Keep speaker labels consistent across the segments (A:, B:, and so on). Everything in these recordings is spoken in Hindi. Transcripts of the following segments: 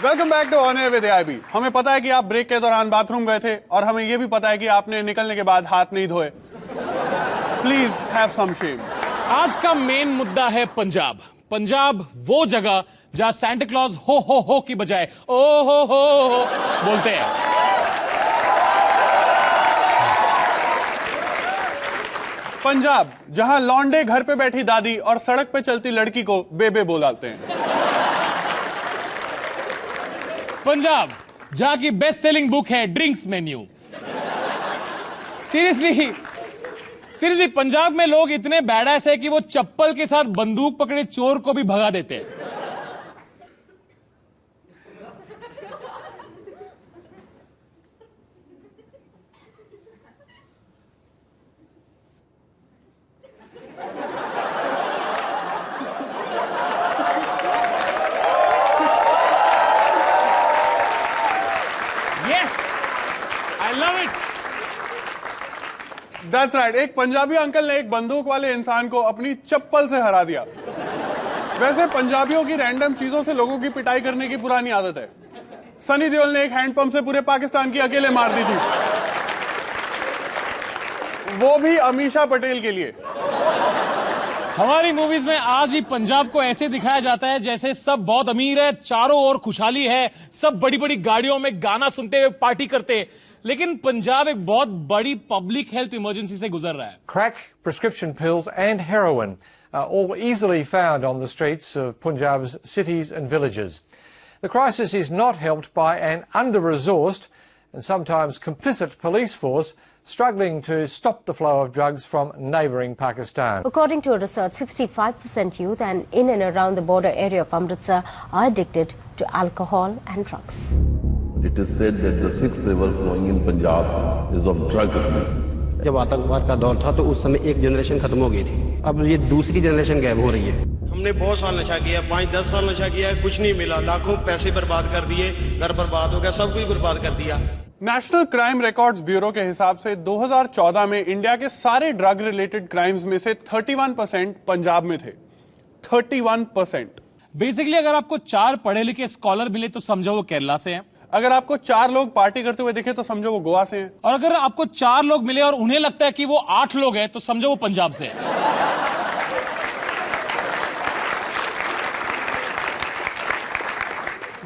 A: Welcome back to on air with AIB. हमें पता है कि आप ब्रेक के दौरान बाथरूम गए थे और हमें यह भी पता है कि आपने निकलने के बाद हाथ नहीं धोए। Please have some shame.
B: आज का मेन मुद्दा है पंजाब। पंजाब वो जगह जहां सैंटा क्लॉज हो की बजाय ओ हो बोलते हैं।
A: पंजाब जहां लौंडे घर पे बैठी दादी और सड़क पे चलती लड़की को बेबे बोलाते हैं।
B: पंजाब जहां की बेस्ट सेलिंग बुक है ड्रिंक्स मेन्यू। सीरियसली पंजाब में लोग इतने बैडएस है कि वो चप्पल के साथ बंदूक पकड़े चोर को भी भगा देते हैं।
A: That's right. एक पंजाबी अंकल ने एक बंदूक वाले इंसान को अपनी चप्पल से हरा दिया। वैसे पंजाबियों की रैंडम चीजों से लोगों की पिटाई करने की पुरानी आदत है। सनी देओल ने एक हैंडपंप से पूरे पाकिस्तान की अकेले मार दी थी, वो भी अमीषा पटेल के लिए।
B: हमारी मूवीज में आज भी पंजाब को ऐसे दिखाया जाता है जैसे सब बहुत अमीर है, चारों ओर खुशहाली है, सब बड़ी बड़ी गाड़ियों में गाना सुनते हुए पार्टी करते। लेकिन पंजाब एक बहुत बड़ी पब्लिक हेल्थ इमरजेंसी से गुजर रहा है।
C: Crack, prescription pills and heroin are all easily found on the streets of Punjab's cities and villages. The crisis is not helped by an under-resourced and sometimes complicit police force struggling to stop the flow of drugs from neighbouring Pakistan.
D: According to a research, 65% youth and in and around the border area of Amritsar are addicted to alcohol and drugs.
E: It is said that the sixth river flowing in Punjab is of drug abuse.
F: जब आतंकवाद का दौर था तो उस समय एक जनरेशन खत्म हो गई थी, अब ये दूसरी जनरेशन गायब हो रही है।
G: हमने बहुत साल नशा किया, 5-10 साल नशा किया, कुछ नहीं मिला, लाखों पैसे बर्बाद कर दिए, घर बर्बाद हो गया, सब कुछ बर्बाद कर दिया।
A: नेशनल क्राइम रिकॉर्ड्स ब्यूरो के हिसाब से 2014 में इंडिया के सारे ड्रग रिलेटेड क्राइम्स में से 31% पंजाब में थे। 31%।
B: बेसिकली अगर आपको 4 पढ़े लिखे स्कॉलर मिले तो समझो वो केरला से हैं।
A: अगर आपको 4 लोग पार्टी करते हुए दिखे तो समझो वो गोवा से हैं।
B: और अगर आपको 4 लोग मिले और उन्हें लगता है कि वो 8 लोग हैं तो समझो वो पंजाब से हैं।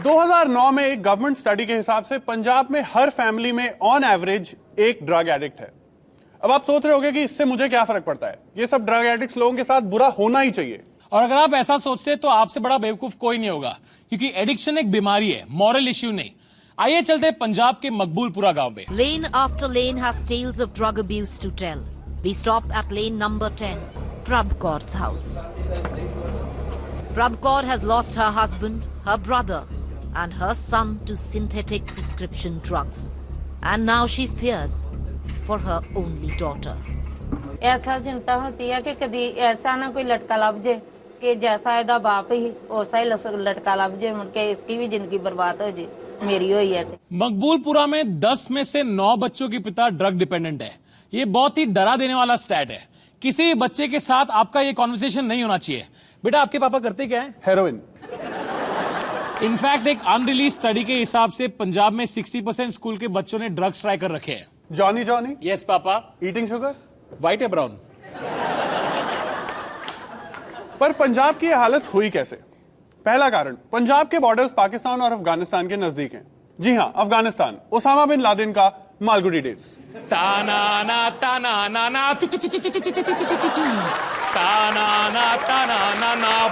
A: 2009 में एक गवर्नमेंट स्टडी के हिसाब से पंजाब में हर फैमिली में ऑन एवरेज एक ड्रग एडिक्ट है। अब आप सोच रहे होंगे कि इससे मुझे क्या फर्क पड़ता है, ये सब ड्रग एडिक्ट्स लोगों के साथ बुरा होना ही चाहिए।
B: और अगर आप ऐसा सोचते तो आपसे बड़ा बेवकूफ कोई नहीं होगा, क्योंकि एडिक्शन एक बीमारी है, मॉरल इश्यू नहीं। आइए चलते हैं पंजाब के मकबूलपुरा गांव में।
H: Lane after lane has tales of drug abuse to tell. We stop at lane number 10, Prabh Kaur's house. Prabh Kaur has lost her husband, her brother, and her son to synthetic prescription drugs, and now she fears for her only daughter.
I: ऐसा चिंता होती है कि कभी ऐसा ना कोई लटका लभ जे कि जैसा ਇਹਦਾ बाप ही वैसा ही लटका लभ जे, मुड़ के इसकी भी जिंदगी बर्बाद हो जे, मेरी हुई है।
B: मकबूलपुरा में 10 में से 9 बच्चों के पिता ड्रग डिपेंडेंट है। ये बहुत ही डरा देने वाला स्टैट है। किसी भी बच्चे के साथ आपका ये कॉन्वर्सेशन नहीं होना चाहिए, बेटा आपके पापा करते क्या है?
A: हेरोइन।
B: इनफैक्ट एक अनरिलीज स्टडी के हिसाब से पंजाब में 60% स्कूल के बच्चों ने ड्रग्स ट्राई कर रखे हैं।
A: Johnny Johnny?
B: Yes papa.
A: Eating sugar?
B: White है ब्राउन?
A: पर पंजाब की हालत हुई कैसे? पहला कारण, पंजाब के बॉर्डर्स पाकिस्तान और अफगानिस्तान के नजदीक हैं। जी हां, अफगानिस्तान, ओसामा बिन लादेन का मालगुडी डेज।
B: ताना ना ताना ना ना ताना ना ताना ना ना।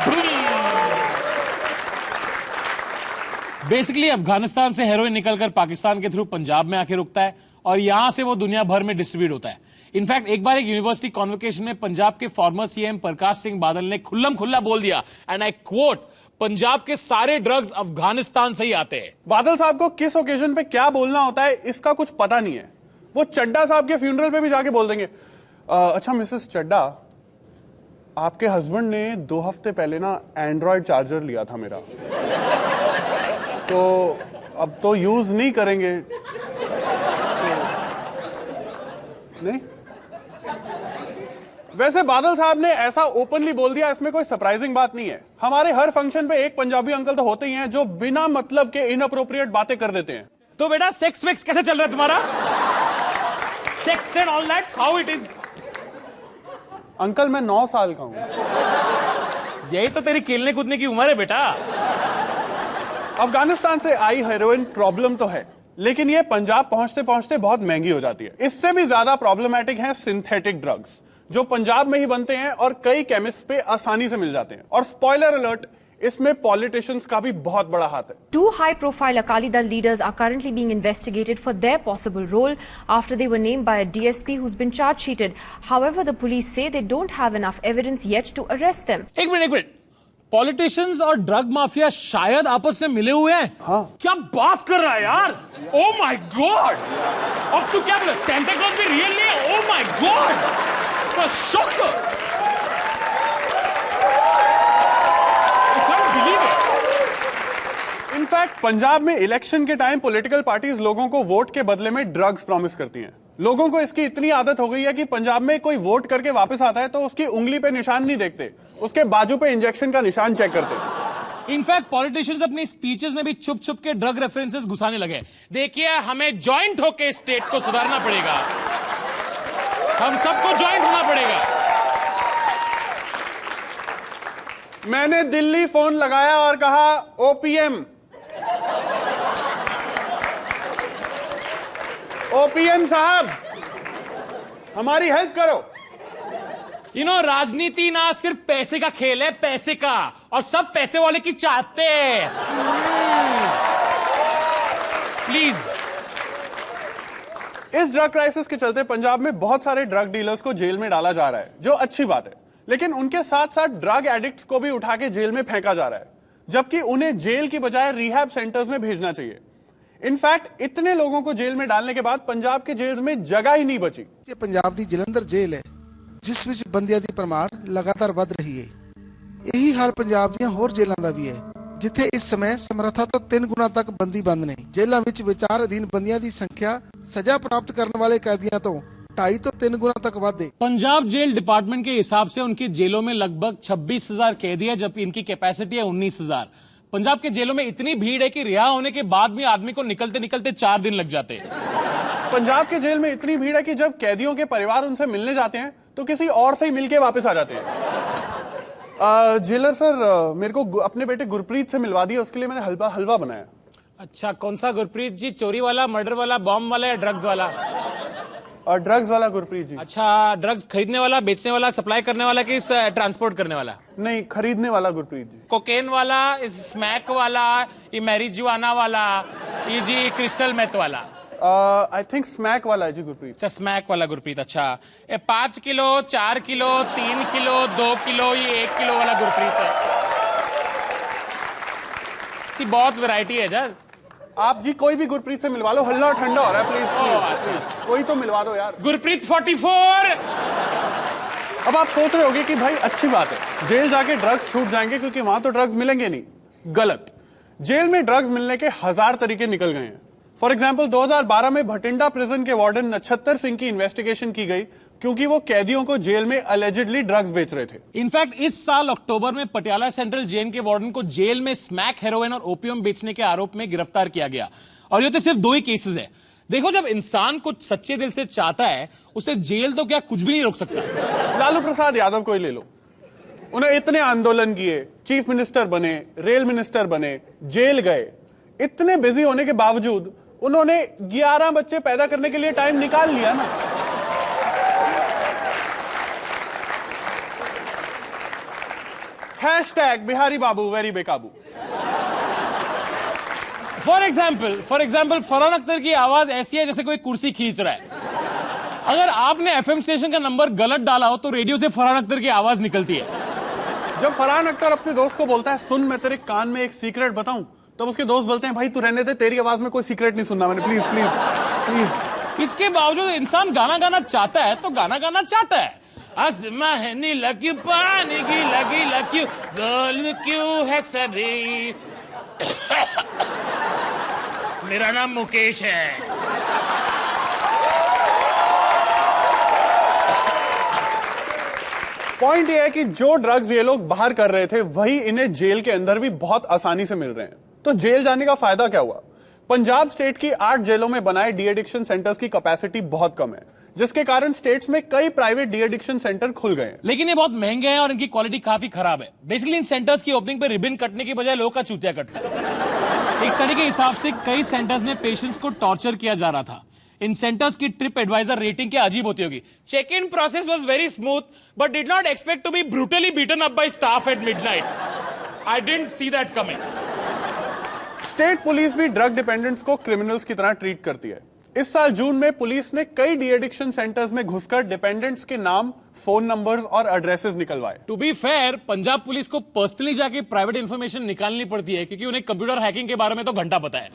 B: बेसिकली अफगानिस्तान से हेरोइन निकलकर पाकिस्तान के थ्रू पंजाब में आके रुकता है और यहां से वो दुनिया भर में डिस्ट्रीब्यूट होता है। इनफैक्ट एक बार एक यूनिवर्सिटी कॉन्वोकेशन में पंजाब के फॉर्मर सीएम प्रकाश सिंह बादल ने खुल्लम खुल्ला बोल दिया, एंड आई कोट, पंजाब के सारे ड्रग्स अफगानिस्तान से ही आते हैं।
A: बादल साहब को किस ओकेजन पे क्या बोलना होता है इसका कुछ पता नहीं है। वो चड्डा साहब के फ्यूनरल पे भी जाके बोल देंगे, अच्छा मिसेस चड्डा, आपके हस्बैंड ने 2 हफ्ते पहले ना एंड्रॉयड चार्जर लिया था मेरा, तो अब तो यूज नहीं करेंगे। नहीं, वैसे बादल साहब ने ऐसा ओपनली बोल दिया, इसमें कोई सरप्राइजिंग बात नहीं है। हमारे हर फंक्शन पे एक पंजाबी अंकल तो होते ही हैं जो बिना मतलब के इनअप्रोप्रिएट बातें कर देते हैं।
B: तो बेटा सेक्स वेक्स कैसे चल रहा है तुम्हारा? Sex and all that, how it is?
A: Uncle मैं 9 साल का हूं।
B: यही तो तेरी खेलने कूदने की उम्र है बेटा।
A: अफगानिस्तान से आई हेरोइन प्रॉब्लम तो है, लेकिन ये पंजाब पहुंचते पहुंचते बहुत महंगी हो जाती है। इससे भी ज्यादा प्रॉब्लमैटिक है सिंथेटिक ड्रग्स, जो पंजाब में ही बनते हैं और कई केमिस्ट पे आसानी से मिल जाते हैं। और स्पॉइलर अलर्ट, इसमें पॉलिटिशियंस का भी बहुत बड़ा हाथ है।
J: 2 high-profile Akali Dal leaders are currently being investigated for their possible role after they were named by a DSP who's been charge-sheeted. However, the police say they don't have enough evidence yet to arrest them.
B: एक मिनट, पॉलिटिशियंस और ड्रग माफिया शायद आपस में मिले हुए हैं।
A: हाँ।
B: क्या बात कर रहा है यार? Oh my God! अब तू क्या बोला? सेंटा क्लॉज भी रियल नहीं है? Oh my God! Shock!
A: In fact Punjab में इलेक्शन के टाइम पॉलिटिकल पार्टीज लोगों को वोट के बदले में ड्रग्स प्रॉमिस करती हैं। लोगों को इसकी इतनी आदत हो गई है कि पंजाब में कोई वोट करके वापस आता है तो उसकी उंगली पे निशान नहीं देखते, उसके बाजू पे इंजेक्शन का निशान चेक करते।
B: इनफैक्ट पॉलिटिशियंस अपनी स्पीचेस में भी छुप छुप के ड्रग रेफरेंसेस घुसाने लगे। देखिए, हमें ज्वाइंट होके स्टेट को सुधारना पड़ेगा, हम सबको ज्वाइंट होना पड़ेगा।
A: मैंने दिल्ली फोन लगाया और कहा, ओपीएम साहब हमारी हेल्प करो।
B: राजनीति ना सिर्फ पैसे का खेल है, पैसे का, और सब पैसे वाले की चाहते हैं। प्लीज।
A: इस ड्रग क्राइसिस के चलते पंजाब में बहुत सारे ड्रग डीलर्स को जेल में डाला जा रहा है, जो अच्छी बात है, लेकिन उनके साथ साथ ड्रग एडिक्ट्स को भी उठा के जेल में फेंका जा रहा है, जबकि उन्हें जेल की बजाय रिहैब सेंटर्स में भेजना चाहिए। इनफैक्ट इतने लोगों को जेल में डालने के बाद पंजाब के जेल्स में जगह ही नहीं बची।
K: ये पंजाब दी जलंधर जेल है जिस विच बंदियां दी परमार लगातार वध रही है। यही हाल पंजाब ਦੀਆਂ ਹੋਰ ਜੇਲ੍ਹਾਂ ਦਾ ਵੀ ਹੈ, ਜਿੱਥੇ ਇਸ ਸਮੇਂ ਸਮਰੱਥਾ ਤੋਂ 3 ਗੁਣਾ ਤੱਕ ਬੰਦੀ ਬੰਦ ਨੇ। ਜੇਲ੍ਹਾਂ ਵਿੱਚ ਵਿਚਾਰ ਅਧੀਨ ਬੰਦੀਆਂ ਦੀ ਸੰਖਿਆ ਸਜ਼ਾ ਪ੍ਰਾप्त ਕਰਨ ਵਾਲੇ ਕੈਦੀਆਂ ਤੋਂ 2.5 ਤੋਂ 3 गुना तक वादे।
B: पंजाब जेल डिपार्टमेंट के हिसाब से उनकी जेलों में लगभग 26,000 कैदी है, जबकि इनकी कैपेसिटी है 19,000। पंजाब के जेलों में इतनी भीड़ है कि रिहा होने के बाद भी आदमी को निकलते निकलते 4 दिन लग जाते हैं।
A: पंजाब के जेल में इतनी भीड़ है कि जब कैदियों के परिवार उनसे मिलने जाते हैं तो किसी और से ही मिलके वापस आ जाते हैं। जेलर सर, मेरे को अपने बेटे गुरप्रीत से मिलवा दिया, उसके लिए मैंने हलवा बनाया।
B: अच्छा, कौन सा गुरप्रीत जी? चोरी वाला, मर्डर वाला, बॉम्ब वाला या ड्रग्स वाला?
A: और ड्रग्स वाला गुरप्रीत जी।
B: अच्छा, ड्रग्स खरीदने वाला, बेचने वाला, सप्लाई करने वाला कि ट्रांसपोर्ट करने वाला?
A: नहीं, खरीदने वाला गुरप्रीत जी।
B: कोकेन वाला, स्मैक वाला, ये मैरिजुआना वाला, ये जी क्रिस्टल मेथ वाला?
A: आई थिंक स्मैक वाला है जी गुरप्रीत।
B: अच्छा, स्मैक वाला गुरप्रीत। अच्छा, ये 5 किलो, 4 किलो, 3 किलो, 2 किलो, ये 1 किलो वाला गुरप्रीत है। बहुत वैरायटी है जा।
A: आप जी कोई भी गुरप्रीत से मिलवा लो, हल्ला ठंडा हो रहा है, प्लीज प्लीज कोई तो मिलवा दो यार।
B: गुरप्रीत 44।
A: अब आप सोच रहे होंगे कि भाई अच्छी बात है, जेल जाके ड्रग्स छूट जाएंगे क्योंकि वहां तो ड्रग्स मिलेंगे नहीं। गलत। जेल में ड्रग्स मिलने के 1000 तरीके निकल गए हैं। फॉर एग्जाम्पल 2012 में भटिंडा प्रिजन के वार्डन नक्षत्र सिंह की इन्वेस्टिगेशन की गई क्योंकि वो कैदियों को जेल में अलेजिडली ड्रग्स बेच रहे थे।
B: इनफैक्ट इस साल अक्टूबर में पटियाला सेंट्रल जेल के वार्डन को जेल में स्मैक, हेरोइन और ओपियम बेचने के आरोप में गिरफ्तार किया गया। और ये तो सिर्फ 2 ही केसेस है। देखो, जब इंसान कुछ सच्चे दिल से चाहता है, उसे जेल तो क्या कुछ भी नहीं रोक सकता।
A: लालू प्रसाद यादव को ही ले लो, उन्हें इतने आंदोलन किए, चीफ मिनिस्टर बने, रेल मिनिस्टर बने, जेल गए, इतने बिजी होने के बावजूद उन्होंने 11 बच्चे पैदा करने के लिए टाइम निकाल लिया ना। हैशटैग बिहारी बाबू वेरी बेकाबू।
B: फॉर एग्जाम्पल फरहान अख्तर की आवाज ऐसी है जैसे कोई कुर्सी खींच रहा है। अगर आपने एफएम स्टेशन का नंबर गलत डाला हो तो रेडियो से फरहान अख्तर की आवाज निकलती है।
A: जब फरहान अख्तर अपने दोस्त को बोलता है, सुन मैं तेरे कान में एक सीक्रेट बताऊं, तब उसके दोस्त बोलते हैं, भाई तू रहने दे, तेरी आवाज में कोई सीक्रेट नहीं सुनना मैंने, प्लीज प्लीज प्लीज।
B: इसके बावजूद इंसान गाना गाना चाहता है तो गाना गाना चाहता है। आसमां है नीला क्यों, पानी गीला गीला क्यों, गोल क्यों है सभी। मेरा नाम मुकेश है।
A: पॉइंट ये है कि जो ड्रग्स ये लोग बाहर कर रहे थे वही इन्हें जेल के अंदर भी बहुत आसानी से मिल रहे हैं। तो जेल जाने का फायदा क्या हुआ? पंजाब स्टेट की 8 जेलों में बनाए डी एडिक्शन सेंटर्स की कैपेसिटी बहुत कम है, जिसके कारण स्टेट्स में कई प्राइवेट डी एडिक्शन सेंटर खुल गए हैं।
B: लेकिन ये बहुत महंगे हैं और इनकी क्वालिटी काफी खराब है। बेसिकली इन सेंटर्स की ओपनिंग पे रिबन कटने की बजाय लोगों का चूतिया कटता है। एक स्टडी के हिसाब से कई सेंटर्स में पेशेंट्स को टॉर्चर किया जा रहा था। इन सेंटर्स की ट्रिप एडवाइजर रेटिंग क्या अजीब होती होगी। Check in process was very smooth but did not expect to be brutally beaten up by staff at midnight. I didn't see that coming.
A: State police भी ड्रग डिपेंडेंट्स को क्रिमिनल्स की तरह ट्रीट करती है। इस साल जून में पुलिस ने कई डी एडिक्शन सेंटर्स में घुसकर डिपेंडेंट्स के नाम, फोन नंबर्स और एड्रेसेस निकलवाए।
B: To be fair, Punjab police को पर्सनली जाके प्राइवेट इंफॉर्मेशन निकालनी पड़ती है क्योंकि उन्हें कंप्यूटर हैकिंग के बारे में तो घंटा पता है।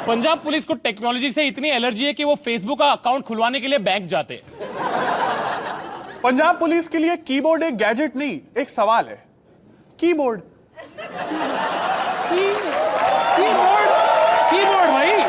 B: पंजाब पुलिस को टेक्नोलॉजी से इतनी एलर्जी है कि वो फेसबुक का अकाउंट खुलवाने के लिए बैंक जाते हैं।
A: पंजाब पुलिस के लिए कीबोर्ड एक गैजेट नहीं, एक सवाल है। कीबोर्ड
B: भाई,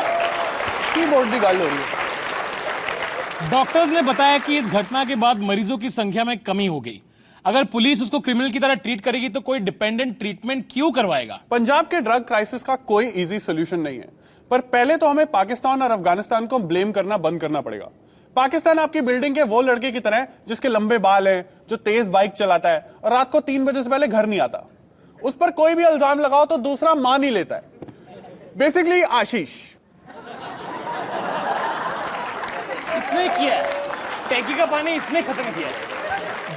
A: कीबोर्ड की गल हो रही है।
B: डॉक्टर्स ने बताया कि इस घटना के बाद मरीजों की संख्या में कमी हो गई। अगर पुलिस उसको क्रिमिनल की तरह ट्रीट करेगी तो कोई डिपेंडेंट ट्रीटमेंट क्यों करवाएगा?
A: पंजाब के ड्रग क्राइसिस का कोई इजी सोल्यूशन नहीं है, पर पहले तो हमें पाकिस्तान और अफगानिस्तान को ब्लेम करना बंद करना पड़ेगा। पाकिस्तान आपकी बिल्डिंग के वो लड़के की तरह है जिसके लंबे बाल हैं, जो तेज बाइक चलाता है और रात को 3 बजे से पहले घर नहीं आता। उस पर कोई भी इल्जाम लगाओ तो दूसरा मान ही लेता है। बेसिकली आशीष।
B: इसने किया है, टैंकी का पानी इसने खत्म किया है।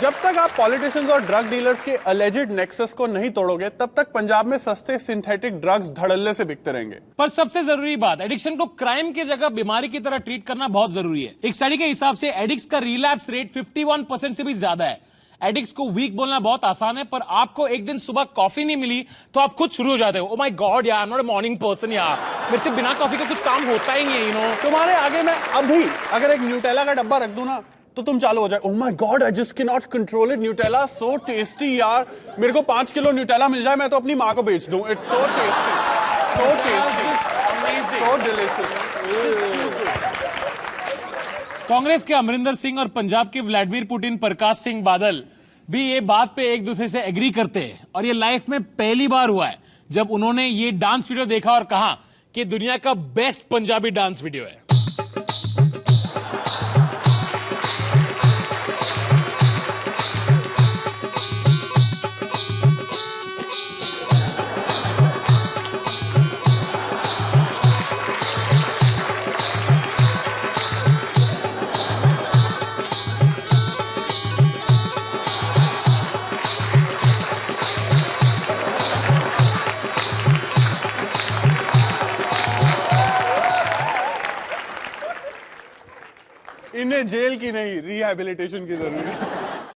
A: जब तक आप पॉलिटिशियंस और ड्रग डीलर्स के अलेजिड नेक्सस को नहीं तोड़ोगे, तब तक पंजाब में सस्ते सिंथेटिक ड्रग्स धड़ल्ले से बिकते रहेंगे।
B: पर सबसे जरूरी बात, एडिक्शन को क्राइम की जगह बीमारी की तरह ट्रीट करना बहुत जरूरी है। एक स्टडी के हिसाब से एडिक्ट्स का रिलैप्स रेट 51% से भी ज्यादा है। एडिक्ट्स को वीक बोलना बहुत आसान है, पर आपको एक दिन सुबह कॉफी नहीं मिली तो आप खुद शुरू हो जाते हो, ओ माय गॉड यार, I am not a morning person यार, मेरे से बिना कॉफी का कुछ काम होता ही नहीं है, यू नो।
A: तुम्हारे आगे मैं अभी अगर एक न्यूटेला का डब्बा रख दूं ना तो तुम चालू हो जाए, oh my God I just can not control it, Nutella so tasty यार, मेरे को 5 किलो न्यूटेला मिल जाए मैं तो अपनी माँ को बेच दूं, it's so tasty, so delicious.
B: Congress के अमरिंदर सिंह और पंजाब के व्लादिमीर पुतिन प्रकाश सिंह बादल भी ये बात पे एक दूसरे से एग्री करते हैं और ये लाइफ में पहली बार हुआ है जब उन्होंने ये डांस वीडियो देखा और कहा कि दुनिया का बेस्ट पंजाबी डांस वीडियो है।
A: इन्हें जेल की नहीं रिहैबिलिटेशन की जरूरत है।